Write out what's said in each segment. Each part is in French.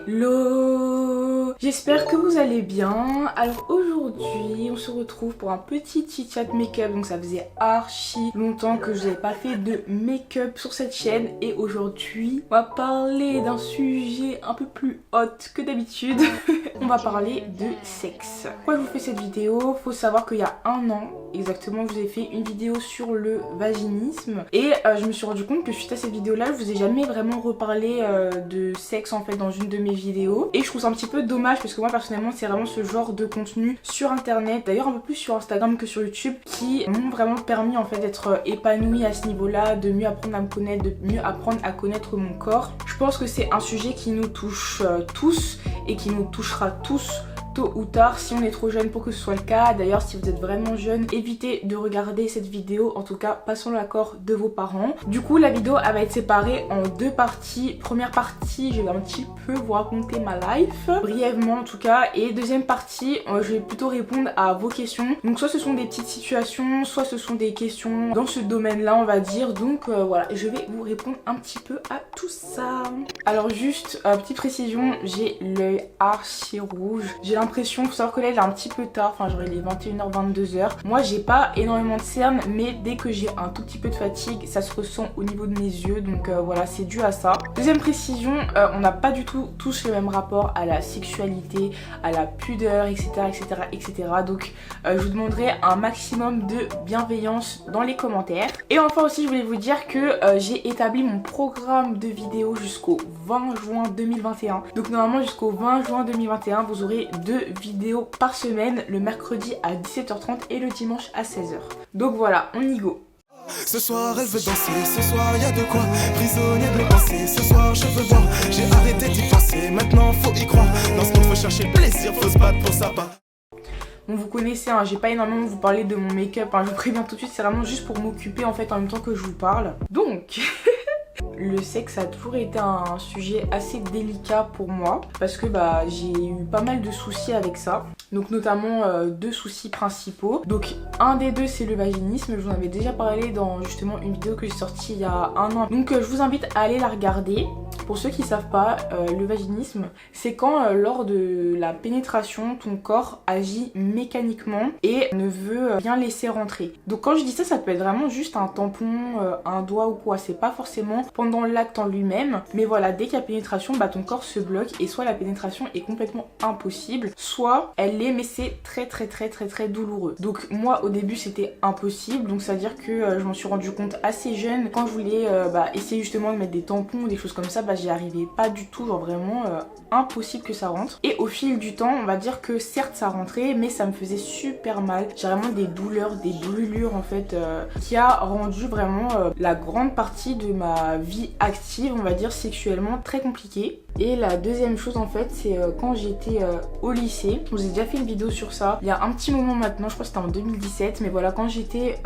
Hello! J'espère que vous allez bien. Alors aujourd'hui, on se retrouve pour un petit chit-chat make-up. Donc ça faisait archi longtemps que je n'avais pas fait de make-up sur cette chaîne. Et aujourd'hui, on va parler d'un sujet un peu plus hot que d'habitude. On va parler de sexe. Pourquoi je vous fais cette vidéo? Faut savoir qu'il y a un an, exactement, je vous ai fait une vidéo sur le vaginisme. Et je me suis rendu compte que suite à cette vidéo-là, je vous ai jamais vraiment reparlé de sexe en fait dans une de mes vidéos. Et je trouve ça un petit peu dommage parce que moi personnellement c'est vraiment ce genre de contenu sur internet, d'ailleurs un peu plus sur Instagram que sur YouTube, qui m'ont vraiment permis en fait d'être épanouie à ce niveau-là, de mieux apprendre à me connaître, de mieux apprendre à connaître mon corps. Je pense que c'est un sujet qui nous touche tous et qui nous touchera tous tôt ou tard si on est trop jeune pour que ce soit le cas. D'ailleurs si vous êtes vraiment jeune, évitez de regarder cette vidéo, en tout cas passons l'accord de vos parents. Du coup la vidéo elle va être séparée en deux parties. Première partie, je vais un petit peu vous raconter ma life, brièvement en tout cas, et deuxième partie je vais plutôt répondre à vos questions. Donc soit ce sont des petites situations, soit ce sont des questions dans ce domaine là on va dire. Donc voilà, je vais vous répondre un petit peu à tout ça. Alors juste petite précision, j'ai l'œil archi rouge. J'ai l'impression, faut savoir que là il est un petit peu tard, enfin genre il est 21h, 22h. Moi j'ai pas énormément de cernes, mais dès que j'ai un tout petit peu de fatigue, ça se ressent au niveau de mes yeux, donc voilà, c'est dû à ça. Deuxième précision, on n'a pas du tout tous le même rapport à la sexualité, à la pudeur, etc. Donc je vous demanderai un maximum de bienveillance dans les commentaires. Et enfin aussi je voulais vous dire que j'ai établi mon programme de vidéos jusqu'au 20 juin 2021. Donc normalement jusqu'au 20 juin 2021 vous aurez 2 vidéos par semaine, le mercredi à 17h30 et le dimanche à 16h. Donc voilà, on y go. Ce soir elle veut danser, ce soir y a de quoi, prisonnier de pensée, ce soir je veux boire, j'ai arrêté d'y penser, maintenant faut y croire, dans ce qu'il faut chercher le plaisir, faut se battre pour sa part. Bon, vous connaissez, hein, j'ai pas énormément vous parler de mon make-up, hein, je vous préviens tout de suite, c'est vraiment juste pour m'occuper en fait en même temps que je vous parle. Donc... Le sexe a toujours été un sujet assez délicat pour moi parce que j'ai eu pas mal de soucis avec ça. Donc notamment deux soucis principaux. Donc un des deux c'est le vaginisme, je vous en avais déjà parlé dans justement une vidéo que j'ai sortie il y a un an. Donc je vous invite à aller la regarder. Pour ceux qui savent pas, le vaginisme c'est quand lors de la pénétration ton corps agit mécaniquement et ne veut rien laisser rentrer. Donc quand je dis ça, ça peut être vraiment juste un tampon, un doigt ou quoi, c'est pas forcément pendant l'acte en lui-même, mais voilà, dès qu'il y a pénétration, ton corps se bloque et soit la pénétration est complètement impossible, soit elle l'est mais c'est très douloureux. Donc moi au début c'était impossible, donc c'est à dire que je m'en suis rendu compte assez jeune quand je voulais essayer justement de mettre des tampons ou des choses comme ça, j'y arrivais pas du tout, genre vraiment impossible que ça rentre. Et au fil du temps on va dire que certes ça rentrait mais ça me faisait super mal, j'ai vraiment des douleurs, des brûlures en fait, qui a rendu vraiment la grande partie de ma vie active, on va dire sexuellement, très compliquée. Et la deuxième chose en fait c'est quand j'étais au lycée, je vous ai déjà fait une vidéo sur ça il y a un petit moment maintenant, je crois que c'était en 2017, mais voilà, quand j'étais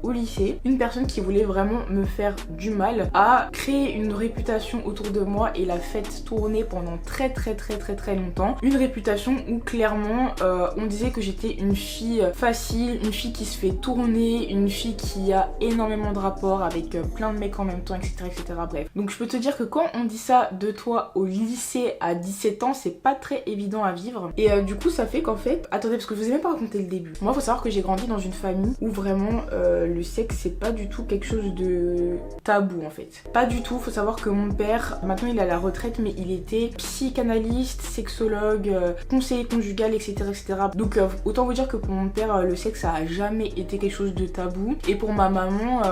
au lycée, une personne qui voulait vraiment me faire du mal a créé une réputation autour de moi et l'a fait tourner pendant très longtemps. Une réputation où clairement on disait que j'étais une fille facile, une fille qui se fait tourner, une fille qui a énormément de rapports avec plein de mecs en même temps, etc. Bref. Donc je peux te dire que quand on dit ça de toi au lycée à 17 ans, c'est pas très évident à vivre. Et du coup ça fait qu'en fait... Attendez, parce que je vous ai même pas raconté le début. Moi faut savoir que j'ai grandi dans une famille où vraiment le sexe c'est pas du tout quelque chose de tabou en fait. Pas du tout, faut savoir que mon père, maintenant il est à la retraite, mais il était psychanalyste, sexologue, conseiller conjugal, etc. Donc autant vous dire que pour mon père le sexe ça a jamais été quelque chose de tabou. Et pour ma maman,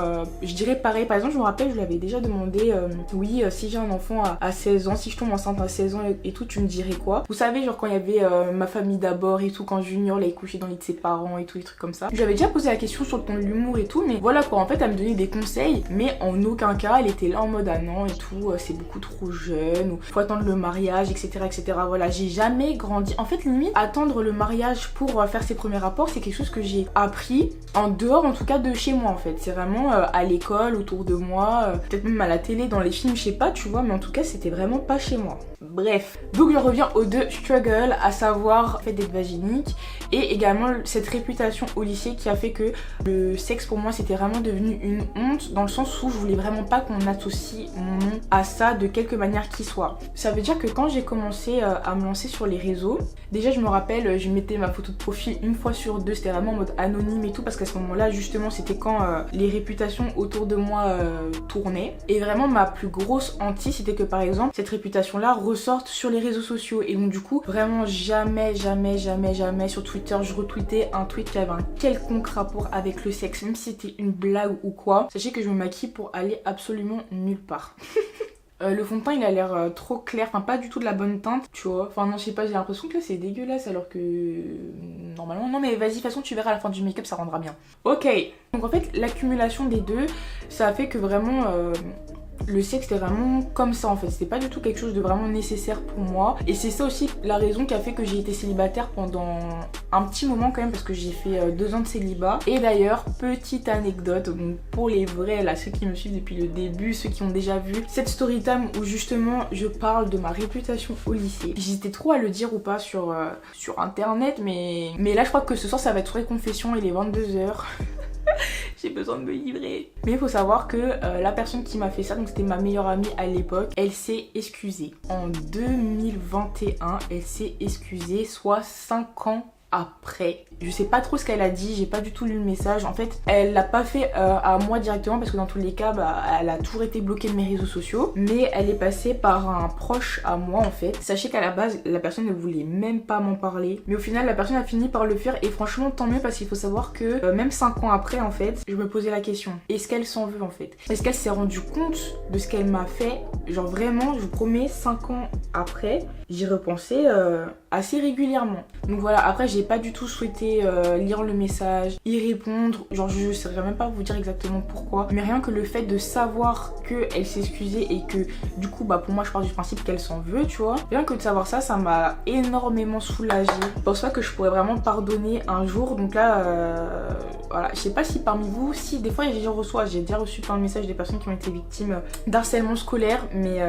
je dirais pareil. Par exemple je me rappelle, je lui avais déjà demandé oui, si j'ai un enfant à 16 ans, si je tombe enceinte à 16 ans et tout, tu me dirais quoi? Vous savez, genre quand il y avait ma famille d'abord et tout, quand Junior l'a couché dans le lit de ses parents et tout, des trucs comme ça. Je lui avais déjà posé la question sur le ton de l'humour et tout, mais voilà quoi, en fait elle me donnait des conseils, mais en aucun cas elle était là en mode ah non et tout, c'est beaucoup trop jeune, ou faut attendre le mariage, etc. Voilà, j'ai jamais grandi. En fait limite, attendre le mariage pour faire ses premiers rapports, c'est quelque chose que j'ai appris en dehors en tout cas de chez moi en fait. C'est vraiment à l'école, autour de moi, peut-être même à la télé, dans les films, je sais pas, tu vois, mais en tout cas c'était vraiment pas chez moi. Bref, donc je reviens aux deux struggles, à savoir le fait d'être vaginique et également cette réputation au lycée qui a fait que le sexe pour moi c'était vraiment devenu une honte, dans le sens où je voulais vraiment pas qu'on associe mon nom à ça de quelque manière qu'il soit. Ça veut dire que quand j'ai commencé à me lancer sur les réseaux, déjà je me rappelle, je mettais ma photo de profil une fois sur deux, c'était vraiment en mode anonyme et tout, parce qu'à ce moment-là justement c'était quand les réputations autour de moi tournaient. Et vraiment ma plus grosse hantise c'était que par exemple cette réputation-là ressorte sur les réseaux sociaux. Et donc du coup vraiment jamais sur Twitter je retweetais un tweet qui avait un quelconque rapport avec le sexe, même si c'était une blague ou quoi. Sachez que je me maquille pour aller absolument nulle part. Le fond de teint il a l'air trop clair, enfin pas du tout de la bonne teinte, tu vois. Enfin non, je sais pas, j'ai l'impression que là c'est dégueulasse alors que normalement non, mais vas-y, de toute façon tu verras à la fin du make-up ça rendra bien. Ok, donc en fait l'accumulation des deux ça a fait que vraiment le sexe c'était vraiment comme ça en fait, c'était pas du tout quelque chose de vraiment nécessaire pour moi. Et c'est ça aussi la raison qui a fait que j'ai été célibataire pendant un petit moment quand même, parce que j'ai fait 2 ans de célibat. Et d'ailleurs, petite anecdote, donc pour les vrais là, ceux qui me suivent depuis le début, ceux qui ont déjà vu cette story time où justement je parle de ma réputation au lycée. J'hésitais trop à le dire ou pas sur internet, mais là je crois que ce soir ça va être vraie confession, il est 22h. J'ai besoin de me livrer. Mais il faut savoir que la personne qui m'a fait ça, donc c'était ma meilleure amie à l'époque, elle s'est excusée. En 2021, elle s'est excusée, soit 5 ans après. Je sais pas trop ce qu'elle a dit, j'ai pas du tout lu le message. En fait, elle l'a pas fait à moi directement parce que dans tous les cas, elle a toujours été bloquée de mes réseaux sociaux. Mais elle est passée par un proche à moi en fait. Sachez qu'à la base, la personne ne voulait même pas m'en parler. Mais au final, la personne a fini par le faire et franchement, tant mieux parce qu'il faut savoir que même 5 ans après en fait, je me posais la question. Est-ce qu'elle s'en veut en fait? Est-ce qu'elle s'est rendue compte de ce qu'elle m'a fait? Genre vraiment, je vous promets, 5 ans après, j'y repensais assez régulièrement. Donc voilà, après j'ai pas du tout souhaité lire le message, y répondre, genre je saurais même pas vous dire exactement pourquoi, mais rien que le fait de savoir qu'elle s'est excusée et que du coup pour moi je pars du principe qu'elle s'en veut, tu vois, rien que de savoir ça, ça m'a énormément soulagée. Je pense pas que je pourrais vraiment pardonner un jour, donc là voilà, je sais pas si parmi vous, si des fois j'ai déjà reçu plein de messages des personnes qui ont été victimes d'harcèlement scolaire, mais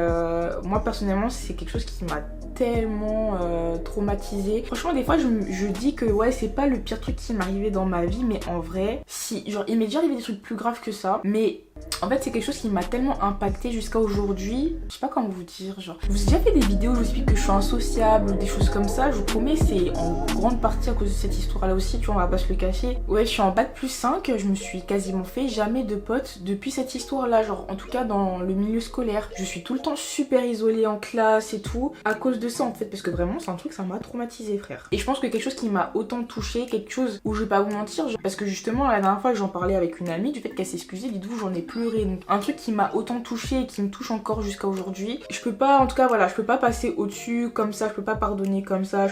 moi personnellement c'est quelque chose qui m'a tellement traumatisée. Franchement des fois je dis que ouais c'est pas le pire truc qui m'est arrivé dans ma vie, mais en vrai si, genre il m'est déjà arrivé des trucs plus graves que ça, mais en fait c'est quelque chose qui m'a tellement impacté jusqu'à aujourd'hui. Je sais pas comment vous dire, genre je vous ai déjà fait des vidéos où je vous explique que je suis insociable ou des choses comme ça, je vous promets c'est en grande partie à cause de cette histoire là aussi, tu vois, on va pas se le cacher. Ouais, je suis en bac plus 5, je me suis quasiment fait jamais de potes depuis cette histoire là, genre en tout cas dans le milieu scolaire. Je suis tout le temps super isolée en classe et tout à cause de ça en fait, parce que vraiment c'est un truc, ça m'a traumatisé frère. Et je pense que quelque chose qui m'a autant touchée, quelque chose où je vais pas vous mentir, parce que justement la dernière fois j'en parlais avec une amie du fait qu'elle s'excusait, dites-vous j'en ai pleuré. Donc un truc qui m'a autant touchée et qui me touche encore jusqu'à aujourd'hui. Je peux pas, en tout cas voilà, je peux pas passer au-dessus comme ça, je peux pas pardonner comme ça,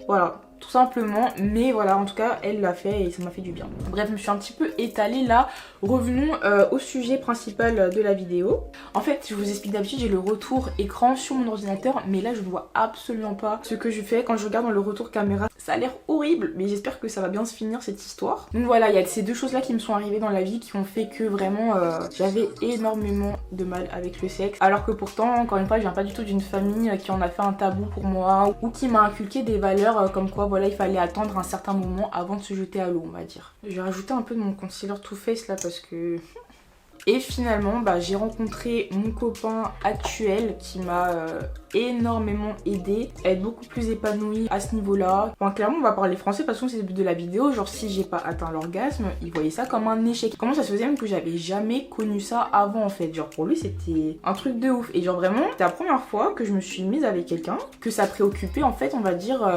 voilà, tout simplement. Mais voilà, en tout cas elle l'a fait et ça m'a fait du bien. Bref, je me suis un petit peu étalée là. Revenons au sujet principal de la vidéo. En fait, je vous explique, d'habitude j'ai le retour écran sur mon ordinateur, mais là je ne vois absolument pas ce que je fais. Quand je regarde dans le retour caméra, ça a l'air horrible, mais j'espère que ça va bien se finir cette histoire. Donc voilà, il y a ces deux choses là qui me sont arrivées dans la vie qui ont fait que vraiment j'avais énormément de mal avec le sexe. Alors que pourtant, encore une fois, je viens pas du tout d'une famille qui en a fait un tabou pour moi ou qui m'a inculqué des valeurs comme quoi voilà, il fallait attendre un certain moment avant de se jeter à l'eau, on va dire. Je vais rajouter un peu de mon concealer Too Faced là parce que... Et finalement, j'ai rencontré mon copain actuel qui m'a énormément aidé à être beaucoup plus épanouie à ce niveau-là. Enfin, clairement, on va parler français parce que c'est le but de la vidéo. Genre, si j'ai pas atteint l'orgasme, il voyait ça comme un échec. Comment ça se faisait même que j'avais jamais connu ça avant en fait. Genre, pour lui, c'était un truc de ouf. Et genre, vraiment, c'était la première fois que je me suis mise avec quelqu'un que ça préoccupait en fait, on va dire...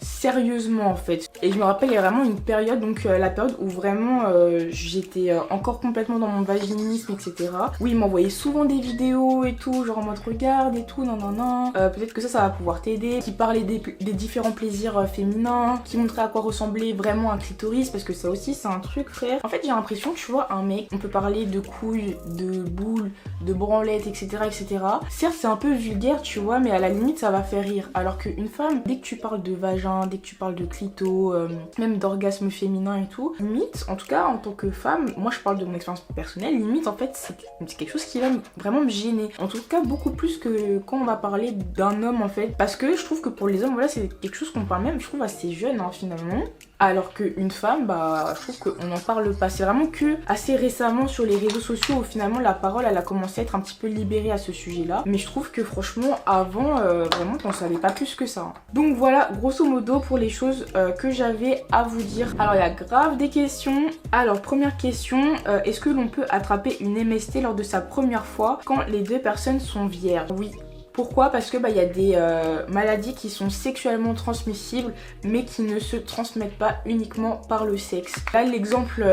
sérieusement en fait. Et je me rappelle, il y a vraiment une période, donc la période où vraiment j'étais encore complètement dans mon vaginisme, etc. Oui, il m'envoyait souvent des vidéos et tout, genre en mode regarde et tout, non. Peut-être que ça va pouvoir t'aider, qui parlait des différents plaisirs féminins, qui montrait à quoi ressemblait vraiment un clitoris, parce que ça aussi c'est un truc frère. En fait j'ai l'impression que tu vois un mec, on peut parler de couilles, de boules, de branlettes, etc. Certes c'est un peu vulgaire tu vois, mais à la limite ça va faire rire. Alors qu'une femme, dès que tu parles de vagin, dès que tu parles de clito, même d'orgasme féminin et tout. Limite, en tout cas en tant que femme, moi je parle de mon expérience personnelle, limite en fait c'est quelque chose qui va vraiment me gêner. En tout cas beaucoup plus que quand on va parler d'un homme en fait, parce que je trouve que pour les hommes voilà c'est quelque chose qu'on parle même je trouve assez jeune hein, finalement. Alors qu'une femme, bah, je trouve qu'on n'en parle pas. C'est vraiment que assez récemment sur les réseaux sociaux où finalement la parole elle a commencé à être un petit peu libérée à ce sujet-là. Mais je trouve que franchement avant, vraiment on savait pas plus que ça. Hein. Donc voilà, grosso modo pour les choses que j'avais à vous dire. Alors il y a grave des questions. Alors première question, est-ce que l'on peut attraper une MST lors de sa première fois quand les deux personnes sont vierges? Oui. Pourquoi? Parce que y a des maladies qui sont sexuellement transmissibles mais qui ne se transmettent pas uniquement par le sexe. Là l'exemple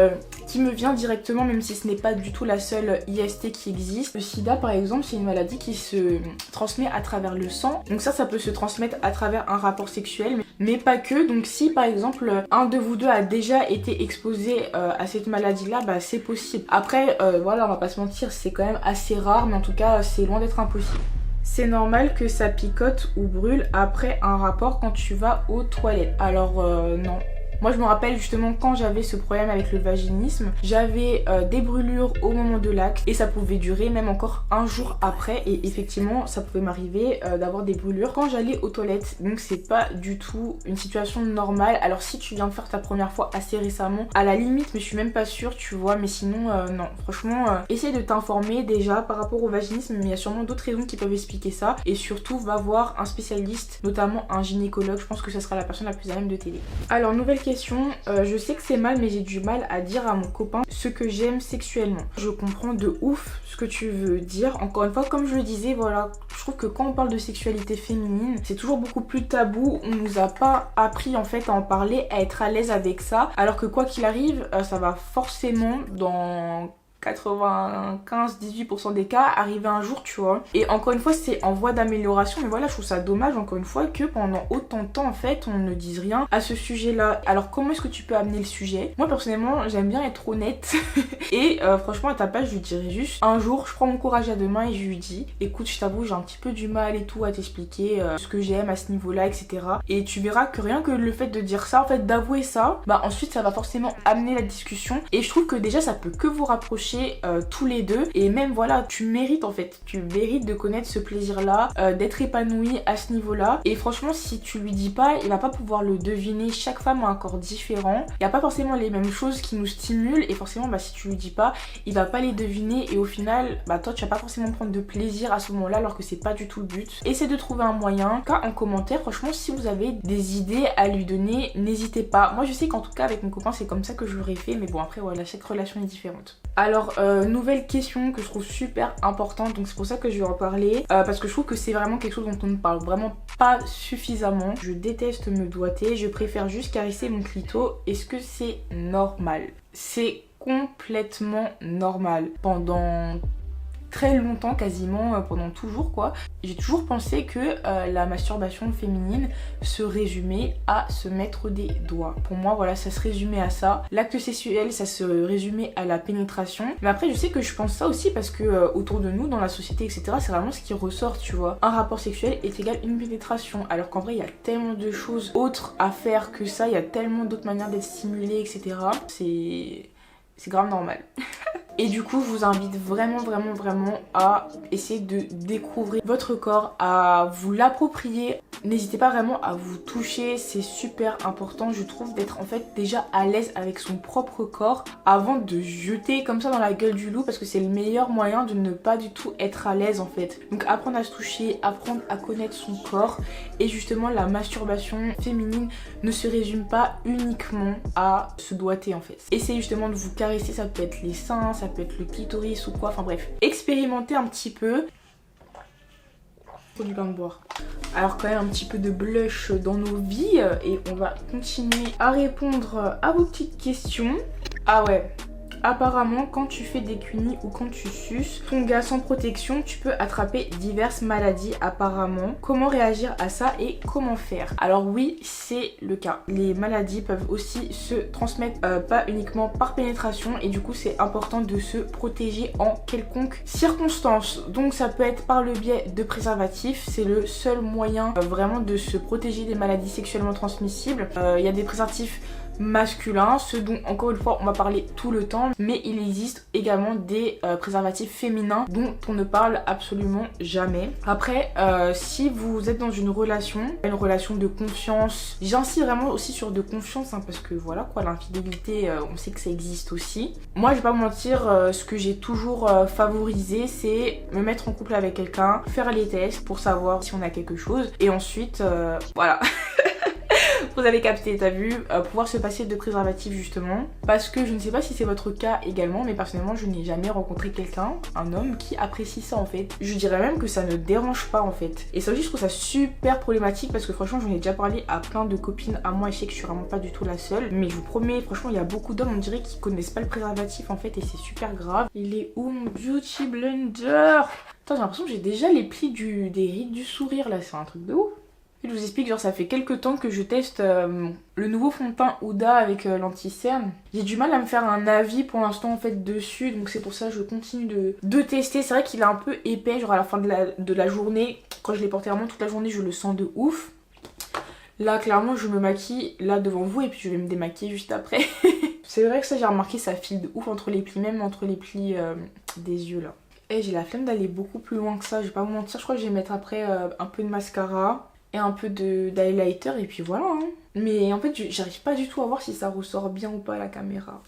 qui me vient directement, même si ce n'est pas du tout la seule IST qui existe, le sida par exemple c'est une maladie qui se transmet à travers le sang. Donc ça peut se transmettre à travers un rapport sexuel mais pas que. Donc si par exemple un de vous deux a déjà été exposé à cette maladie là, c'est possible. Après voilà on va pas se mentir, c'est quand même assez rare mais en tout cas c'est loin d'être impossible. C'est normal que ça picote ou brûle après un rapport quand tu vas aux toilettes. Alors non. Moi je me rappelle justement quand j'avais ce problème avec le vaginisme, j'avais des brûlures au moment de l'acte et ça pouvait durer même encore un jour après et effectivement ça pouvait m'arriver d'avoir des brûlures quand j'allais aux toilettes. Donc c'est pas du tout une situation normale. Alors si tu viens de faire ta première fois assez récemment, à la limite mais je suis même pas sûre tu vois, mais sinon non. Franchement essaie de t'informer déjà par rapport au vaginisme, mais il y a sûrement d'autres raisons qui peuvent expliquer ça et surtout va voir un spécialiste, notamment un gynécologue, je pense que ça sera la personne la plus à même de t'aider. Alors nouvelle question. Je sais que c'est mal mais j'ai du mal à dire à mon copain ce que j'aime sexuellement. Je comprends de ouf ce que tu veux dire. Encore une fois comme je le disais, voilà, je trouve que quand on parle de sexualité féminine c'est toujours beaucoup plus tabou. On nous a pas appris en fait à en parler, à être à l'aise avec ça, alors que quoi qu'il arrive ça va forcément dans 95-18% des cas arriver un jour tu vois. Et encore une fois c'est en voie d'amélioration mais voilà je trouve ça dommage encore une fois que pendant autant de temps en fait on ne dise rien à ce sujet là. Alors comment est-ce que tu peux amener le sujet? Moi personnellement j'aime bien être honnête et franchement à ta place je lui dirais juste un jour je prends mon courage à deux mains et je lui dis écoute je t'avoue j'ai un petit peu du mal et tout à t'expliquer ce que j'aime à ce niveau là etc. Et tu verras que rien que le fait de dire ça en fait d'avouer ça, ensuite ça va forcément amener la discussion et je trouve que déjà ça peut que vous rapprocher tous les deux et même voilà tu mérites en fait, tu mérites de connaître ce plaisir là, d'être épanoui à ce niveau là et franchement si tu lui dis pas il va pas pouvoir le deviner. Chaque femme a un corps différent, il y a pas forcément les mêmes choses qui nous stimulent et forcément si tu lui dis pas il va pas les deviner et au final toi tu vas pas forcément prendre de plaisir à ce moment là alors que c'est pas du tout le but. Essaie de trouver un moyen. En commentaire franchement si vous avez des idées à lui donner n'hésitez pas. Moi je sais qu'en tout cas avec mon copain c'est comme ça que je l'aurais fait mais bon après voilà chaque relation est différente. Alors nouvelle question que je trouve super importante donc c'est pour ça que je vais en parler parce que je trouve que c'est vraiment quelque chose dont on ne parle vraiment pas suffisamment. Je déteste me doigter, je préfère juste caresser mon clito. Est-ce que c'est normal? C'est complètement normal. Pendant très longtemps, quasiment pendant toujours quoi, j'ai toujours pensé que la masturbation féminine se résumait à se mettre des doigts. Pour moi voilà ça se résumait à ça. L'acte sexuel ça se résumait à la pénétration. Mais après je sais que je pense ça aussi parce que autour de nous dans la société etc c'est vraiment ce qui ressort tu vois. Un rapport sexuel est égal une pénétration alors qu'en vrai il y a tellement de choses autres à faire que ça, il y a tellement d'autres manières d'être stimulé etc. C'est grave normal. Et du coup, je vous invite vraiment à essayer de découvrir votre corps, à vous l'approprier. N'hésitez pas vraiment à vous toucher, c'est super important je trouve d'être en fait déjà à l'aise avec son propre corps avant de jeter comme ça dans la gueule du loup parce que c'est le meilleur moyen de ne pas du tout être à l'aise en fait. Donc apprendre à se toucher, apprendre à connaître son corps et justement la masturbation féminine ne se résume pas uniquement à se doigter en fait. Essayez justement de vous caresser, ça peut être les seins, ça peut être le clitoris ou quoi, enfin bref. Expérimentez un petit peu. Faut du bain de boire. Alors quand même un petit peu de blush dans nos vies et on va continuer à répondre à vos petites questions. Ah ouais, apparemment quand tu fais des cunis ou quand tu suces ton gars sans protection, tu peux attraper diverses maladies apparemment. Comment réagir à ça et comment faire? Alors oui, c'est le cas. Les maladies peuvent aussi se transmettre pas uniquement par pénétration et du coup c'est important de se protéger en quelconque circonstance. Donc ça peut être par le biais de préservatifs, c'est le seul moyen vraiment de se protéger des maladies sexuellement transmissibles. Il y a des préservatifs masculins, ce dont encore une fois on va parler tout le temps, mais il existe également des préservatifs féminins dont on ne parle absolument jamais. Après si vous êtes dans une relation de confiance, j'insiste vraiment aussi sur de confiance hein, parce que voilà quoi, l'infidélité on sait que ça existe aussi. Moi je vais pas vous mentir, ce que j'ai toujours favorisé c'est me mettre en couple avec quelqu'un, faire les tests pour savoir si on a quelque chose et ensuite voilà. Vous avez capté, t'as vu, pouvoir se passer de préservatif justement. Parce que je ne sais pas si c'est votre cas également, mais personnellement je n'ai jamais rencontré quelqu'un, un homme qui apprécie ça en fait. Je dirais même que ça ne dérange pas en fait. Et ça aussi je trouve ça super problématique parce que franchement j'en ai déjà parlé à plein de copines à moi et je sais que je suis vraiment pas du tout la seule. Mais je vous promets, franchement il y a beaucoup d'hommes on dirait qui connaissent pas le préservatif en fait et c'est super grave. Il est où mon beauty blender? Putain j'ai l'impression que j'ai déjà les plis des rides du sourire là, c'est un truc de ouf. Je vous explique, genre ça fait quelques temps que je teste le nouveau fond de teint Huda avec l'anti-cerne. J'ai du mal à me faire un avis pour l'instant en fait dessus, donc c'est pour ça que je continue de tester. C'est vrai qu'il est un peu épais, genre à la fin de la journée, quand je l'ai porté vraiment toute la journée, je le sens de ouf. Là clairement je me maquille là devant vous et puis je vais me démaquiller juste après. C'est vrai que ça j'ai remarqué, ça file de ouf entre les plis, même entre les plis des yeux là. Et j'ai la flemme d'aller beaucoup plus loin que ça, je vais pas vous mentir, je crois que je vais mettre après un peu de mascara et un peu d'highlighter et puis voilà hein. Mais en fait j'arrive pas du tout à voir si ça ressort bien ou pas à la caméra.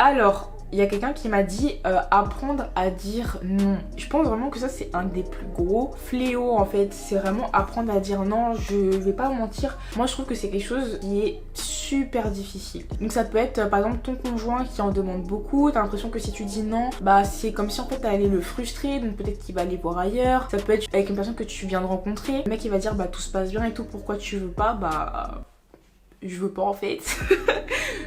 Alors il y a quelqu'un qui m'a dit apprendre à dire non. Je pense vraiment que ça c'est un des plus gros fléaux en fait. C'est vraiment apprendre à dire non. Je vais pas vous mentir, moi je trouve que c'est quelque chose qui est super difficile. Donc ça peut être par exemple ton conjoint qui en demande beaucoup, t'as l'impression que si tu dis non, bah c'est comme si en fait t'allais le frustrer, donc peut-être qu'il va aller voir ailleurs. Ça peut être avec une personne que tu viens de rencontrer, le mec il va dire bah tout se passe bien et tout, pourquoi tu veux pas? Bah je veux pas en fait.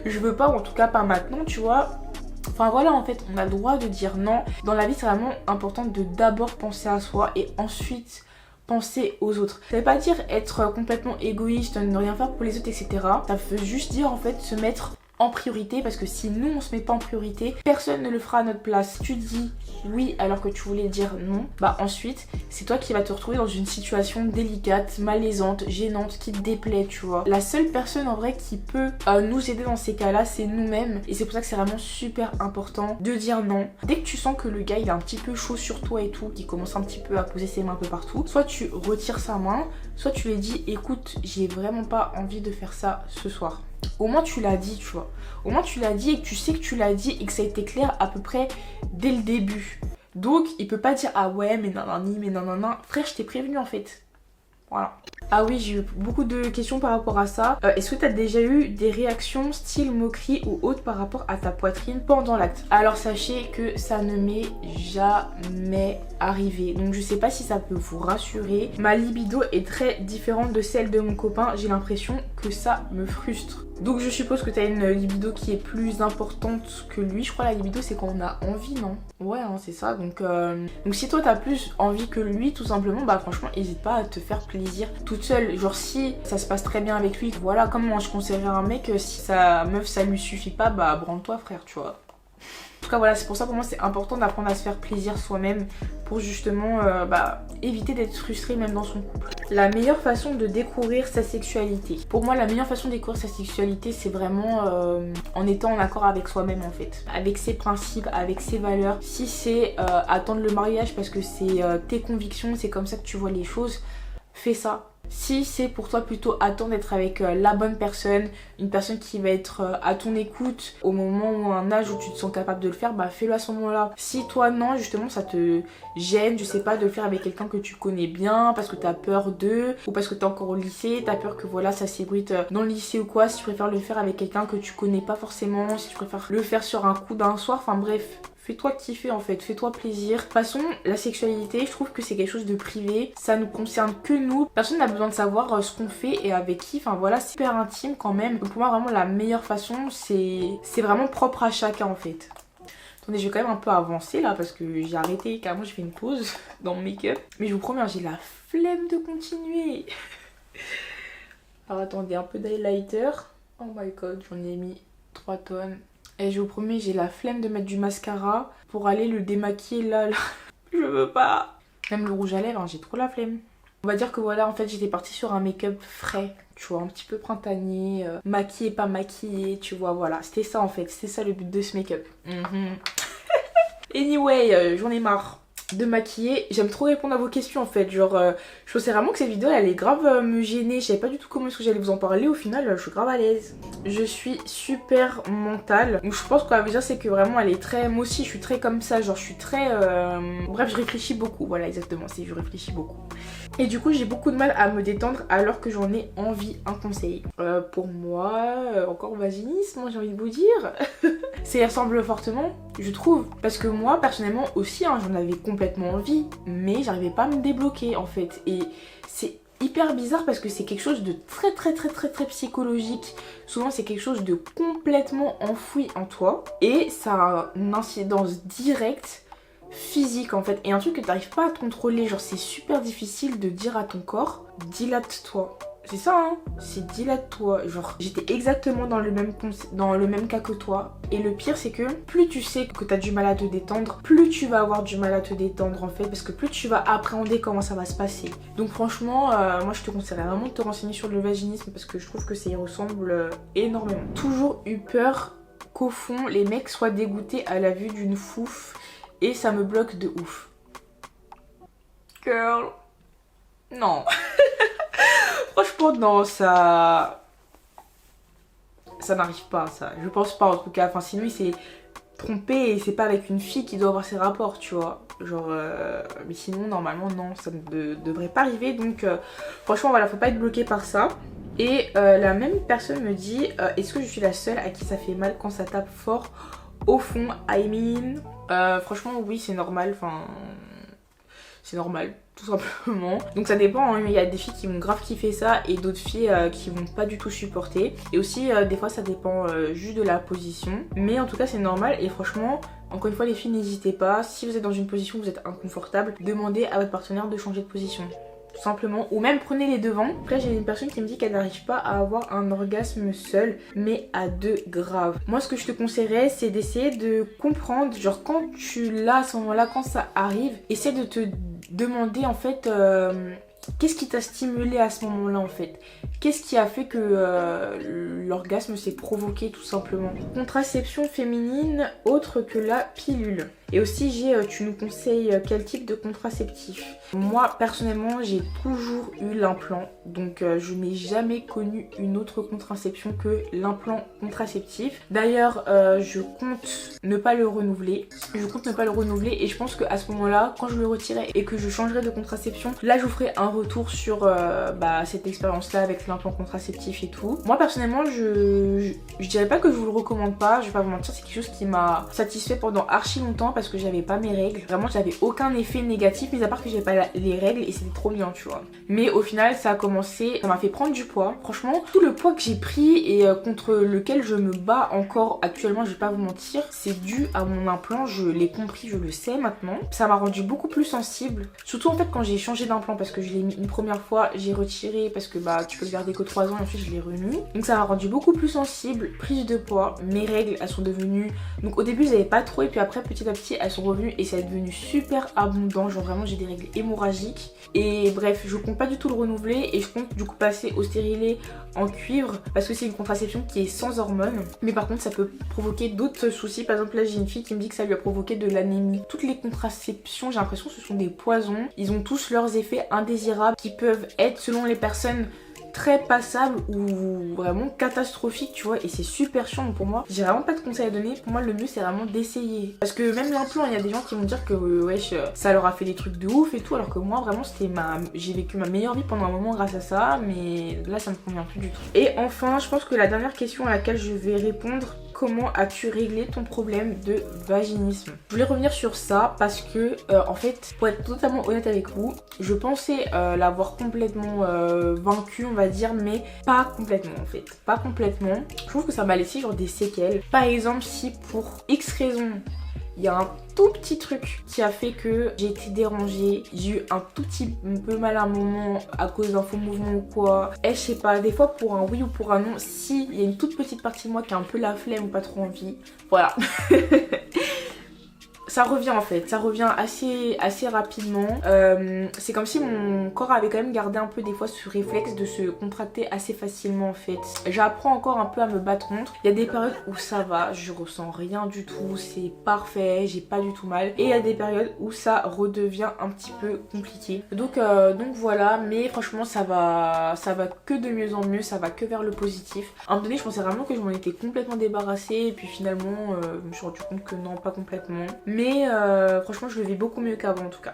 Je veux pas, ou en tout cas pas maintenant tu vois. Enfin voilà en fait on a le droit de dire non. Dans la vie c'est vraiment important de d'abord penser à soi et ensuite penser aux autres. Ça veut pas dire être complètement égoïste, ne rien faire pour les autres etc. Ça veut juste dire en fait se mettre en priorité parce que si nous on se met pas en priorité, personne ne le fera à notre place. Si tu dis oui alors que tu voulais dire non, bah ensuite c'est toi qui vas te retrouver dans une situation délicate, malaisante, gênante, qui te déplaît tu vois. La seule personne en vrai qui peut nous aider dans ces cas là c'est nous-mêmes et c'est pour ça que c'est vraiment super important de dire non. Dès que tu sens que le gars il est un petit peu chaud sur toi et tout, qu'il commence un petit peu à poser ses mains un peu partout, soit tu retires sa main, soit tu lui dis écoute j'ai vraiment pas envie de faire ça ce soir. Au moins tu l'as dit tu vois, au moins tu l'as dit et que tu sais que tu l'as dit et que ça a été clair à peu près dès le début. Donc il peut pas dire ah ouais mais nanani mais nanana, frère je t'ai prévenu en fait. Voilà. Ah oui j'ai eu beaucoup de questions par rapport à ça. Est-ce que t'as déjà eu des réactions style moquerie ou autre par rapport à ta poitrine pendant l'acte? Alors sachez que ça ne m'est jamais arrivé, donc je sais pas si ça peut vous rassurer. Ma libido est très différente de celle de mon copain, j'ai l'impression que ça me frustre. Donc je suppose que t'as une libido qui est plus importante que lui. Je crois la libido c'est quand on a envie, non? Ouais hein, c'est ça. Donc si toi t'as plus envie que lui tout simplement, bah franchement n'hésite pas à te faire plaisir toute seule. Genre si ça se passe très bien avec lui, voilà, comme moi je conseillerais un mec, si sa meuf ça lui suffit pas, bah branle-toi frère tu vois. En tout cas voilà, c'est pour ça pour moi c'est important d'apprendre à se faire plaisir soi-même pour justement éviter d'être frustré même dans son couple. La meilleure façon de découvrir sa sexualité. Pour moi la meilleure façon de découvrir sa sexualité c'est vraiment en étant en accord avec soi-même en fait. Avec ses principes, avec ses valeurs. Si c'est attendre le mariage parce que c'est tes convictions, c'est comme ça que tu vois les choses, fais ça. Si c'est pour toi plutôt attendre d'être avec la bonne personne, une personne qui va être à ton écoute au moment ou à un âge où tu te sens capable de le faire, bah fais-le à ce moment-là. Si toi non, justement ça te gêne, je sais pas, de le faire avec quelqu'un que tu connais bien parce que t'as peur d'eux ou parce que t'es encore au lycée, t'as peur que voilà ça s'ébruite dans le lycée ou quoi, si tu préfères le faire avec quelqu'un que tu connais pas forcément, si tu préfères le faire sur un coup d'un soir, enfin bref. fais-toi kiffer en fait, fais-toi plaisir. De toute façon, la sexualité, je trouve que c'est quelque chose de privé, ça nous concerne que nous. Personne n'a besoin de savoir ce qu'on fait et avec qui, enfin voilà, c'est super intime quand même. Donc pour moi, vraiment, la meilleure façon, c'est vraiment propre à chacun en fait. Attendez, je vais quand même un peu avancer là parce que j'ai arrêté, carrément j'ai fait une pause dans mon make-up. Mais je vous promets, j'ai la flemme de continuer. Alors attendez, un peu d'highlighter. Oh my god, j'en ai mis 3 tonnes. Et je vous promets, j'ai la flemme de mettre du mascara pour aller le démaquiller là. Je veux pas. Même le rouge à lèvres, hein, j'ai trop la flemme. On va dire que voilà, en fait, j'étais partie sur un make-up frais. Tu vois, un petit peu printanier, maquillé, pas maquillé, tu vois, voilà. C'était ça en fait, c'était ça le but de ce make-up. Anyway, j'en ai marre de maquiller. J'aime trop répondre à vos questions en fait. Genre, je pensais vraiment que cette vidéo elle allait grave me gêner. Je savais pas du tout comment est-ce que j'allais vous en parler. Au final, je suis grave à l'aise. Je suis super mentale. Donc je pense que la veut dire c'est que vraiment elle est très... Moi aussi je suis très comme ça. Genre je suis très... Bref, je réfléchis beaucoup. Voilà, exactement. C'est je réfléchis beaucoup. Et du coup j'ai beaucoup de mal à me détendre alors que j'en ai envie. Un conseil. Pour moi, encore vaginisme, j'ai envie de vous dire. Ça y ressemble fortement, je trouve. Parce que moi, personnellement aussi, hein, j'en avais complètement envie. Mais j'arrivais pas à me débloquer en fait. Et c'est hyper bizarre parce que c'est quelque chose de très psychologique. Souvent c'est quelque chose de complètement enfoui en toi. Et ça a une incidence directe physique en fait, et un truc que t'arrives pas à te contrôler. Genre c'est super difficile de dire à ton corps dilate-toi. C'est ça hein, c'est dilate-toi. Genre j'étais exactement dans le même cas que toi. Et le pire c'est que plus tu sais que t'as du mal à te détendre, plus tu vas avoir du mal à te détendre en fait, parce que plus tu vas appréhender comment ça va se passer. Donc franchement moi je te conseillerais vraiment de te renseigner sur le vaginisme parce que je trouve que ça y ressemble énormément. Toujours eu peur qu'au fond les mecs soient dégoûtés à la vue d'une fouf. Et ça me bloque de ouf. Girl. Non. Franchement, non, ça n'arrive pas, ça. Je pense pas, en tout cas. Enfin, sinon, il s'est trompé et c'est pas avec une fille qui doit avoir ses rapports, tu vois. Genre, mais sinon, normalement, non, ça ne devrait pas arriver. Donc, franchement, voilà, faut pas être bloqué par ça. Et la même personne me dit, est-ce que je suis la seule à qui ça fait mal quand ça tape fort au fond? I mean... franchement oui c'est normal, enfin c'est normal tout simplement. Donc ça dépend, hein. Il y a des filles qui vont grave kiffer ça et d'autres filles qui vont pas du tout supporter. Et aussi des fois ça dépend juste de la position. Mais en tout cas c'est normal et franchement encore une fois les filles n'hésitez pas. Si vous êtes dans une position où vous êtes inconfortable, demandez à votre partenaire de changer de position. Tout simplement, ou même prenez les devants. Après j'ai une personne qui me dit qu'elle n'arrive pas à avoir un orgasme seul, mais à deux grave. Moi ce que je te conseillerais c'est d'essayer de comprendre, genre quand tu l'as à ce moment là, quand ça arrive, essaie de te demander en fait qu'est-ce qui t'a stimulé à ce moment là en fait. Qu'est-ce qui a fait que l'orgasme s'est provoqué tout simplement. Contraception féminine autre que la pilule. Et aussi tu nous conseilles quel type de contraceptif? Moi personnellement j'ai toujours eu l'implant, donc je n'ai jamais connu une autre contraception que l'implant contraceptif. D'ailleurs je compte ne pas le renouveler. Et je pense qu'à ce moment là, quand je le retirerai et que je changerai de contraception, là je vous ferai un retour sur cette expérience là avec l'implant contraceptif et tout. Moi personnellement je dirais pas que je vous le recommande pas, je vais pas vous mentir, c'est quelque chose qui m'a satisfait pendant archi longtemps parce que j'avais pas mes règles. Vraiment j'avais aucun effet négatif, mis à part que j'avais pas les règles et c'était trop bien tu vois. Mais au final ça a commencé, ça m'a fait prendre du poids. Franchement tout le poids que j'ai pris et contre lequel je me bats encore actuellement, je vais pas vous mentir, c'est dû à mon implant. Je l'ai compris, je le sais maintenant. Ça m'a rendu beaucoup plus sensible. Surtout en fait quand j'ai changé d'implant parce que je l'ai mis une première fois, j'ai retiré parce que tu peux le garder que 3 ans et ensuite je l'ai remis. Donc ça m'a rendu beaucoup plus sensible, prise de poids, mes règles elles sont devenues... Donc au début j'avais pas trop et puis après petit à petit elles sont revenues et ça est devenu super abondant. Genre vraiment j'ai des règles hémorragiques. Et bref je compte pas du tout le renouveler et je compte du coup passer au stérilet en cuivre parce que c'est une contraception qui est sans hormones. Mais par contre ça peut provoquer d'autres soucis. Par exemple là j'ai une fille qui me dit que ça lui a provoqué de l'anémie. Toutes les contraceptions j'ai l'impression que ce sont des poisons. Ils ont tous leurs effets indésirables qui peuvent être selon les personnes très passables ou vraiment catastrophiques tu vois, et c'est super chiant. Donc pour moi j'ai vraiment pas de conseils à donner. Pour moi le mieux c'est vraiment d'essayer parce que même l'implant il y a des gens qui vont dire que wesh ça leur a fait des trucs de ouf et tout, alors que moi vraiment j'ai vécu ma meilleure vie pendant un moment grâce à ça, mais là ça me convient plus du tout. Et enfin je pense que la dernière question à laquelle je vais répondre, comment as-tu réglé ton problème de vaginisme? Je voulais revenir sur ça parce que en fait, pour être totalement honnête avec vous, je pensais l'avoir complètement vaincu, on va dire, mais pas complètement en fait. Pas complètement. Je trouve que ça m'a laissé genre des séquelles. Par exemple, si pour X raison, il y a un tout petit truc qui a fait que j'ai été dérangée, j'ai eu un tout petit peu mal à un moment à cause d'un faux mouvement ou quoi. Et je sais pas, des fois pour un oui ou pour un non, si il y a une toute petite partie de moi qui a un peu la flemme ou pas trop envie, voilà. Ça revient en fait, ça revient assez rapidement. C'est comme si mon corps avait quand même gardé un peu des fois ce réflexe de se contracter assez facilement en fait. J'apprends encore un peu à me battre contre. Il y a des périodes où ça va, je ressens rien du tout, c'est parfait, j'ai pas du tout mal. Et il y a des périodes où ça redevient un petit peu compliqué. Donc voilà, mais franchement ça va que de mieux en mieux, ça va que vers le positif. À un moment donné je pensais vraiment que je m'en étais complètement débarrassée et puis finalement je me suis rendu compte que non, pas complètement. Mais franchement je le vis beaucoup mieux qu'avant en tout cas.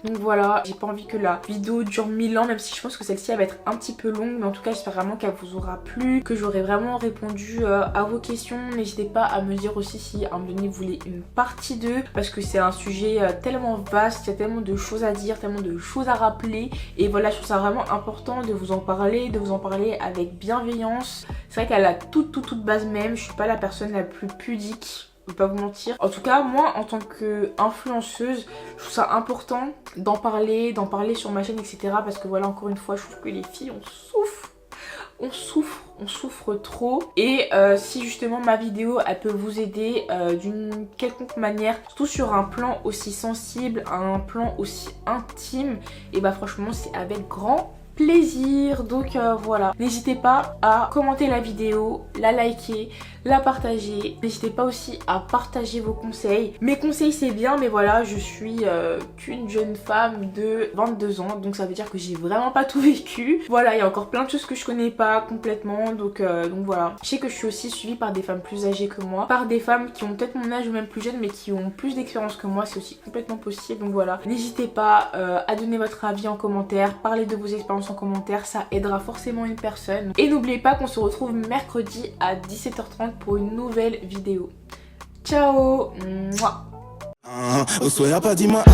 Donc voilà, j'ai pas envie que la vidéo dure 1000 ans, même si je pense que celle-ci elle va être un petit peu longue, mais en tout cas j'espère vraiment qu'elle vous aura plu, que j'aurai vraiment répondu à vos questions. N'hésitez pas à me dire aussi si à un moment donné vous voulez une partie 2, parce que c'est un sujet tellement vaste, il y a tellement de choses à dire, tellement de choses à rappeler, et voilà, je trouve ça vraiment important de vous en parler avec bienveillance. C'est vrai qu'à la toute base même, je suis pas la personne la plus pudique, je vais pas vous mentir. En tout cas, moi, en tant qu'influenceuse, je trouve ça important d'en parler sur ma chaîne, etc. Parce que voilà, encore une fois, je trouve que les filles, on souffre trop. Et si justement ma vidéo, elle peut vous aider d'une quelconque manière, surtout sur un plan aussi sensible, un plan aussi intime, et bah franchement, c'est avec grand plaisir. Donc voilà, n'hésitez pas à commenter la vidéo, la liker, la partager. N'hésitez pas aussi à partager vos conseils. Mes conseils c'est bien, mais voilà, je suis qu'une jeune femme de 22 ans, donc ça veut dire que j'ai vraiment pas tout vécu. Voilà, il y a encore plein de choses que je connais pas complètement, donc voilà. Je sais que je suis aussi suivie par des femmes plus âgées que moi, par des femmes qui ont peut-être mon âge ou même plus jeunes, mais qui ont plus d'expérience que moi, c'est aussi complètement possible. Donc voilà, n'hésitez pas à donner votre avis en commentaire, parler de vos expériences en commentaire, ça aidera forcément une personne. Et n'oubliez pas qu'on se retrouve mercredi à 17h30 pour une nouvelle vidéo. Ciao. Mouah. Au soir, pas dis-moi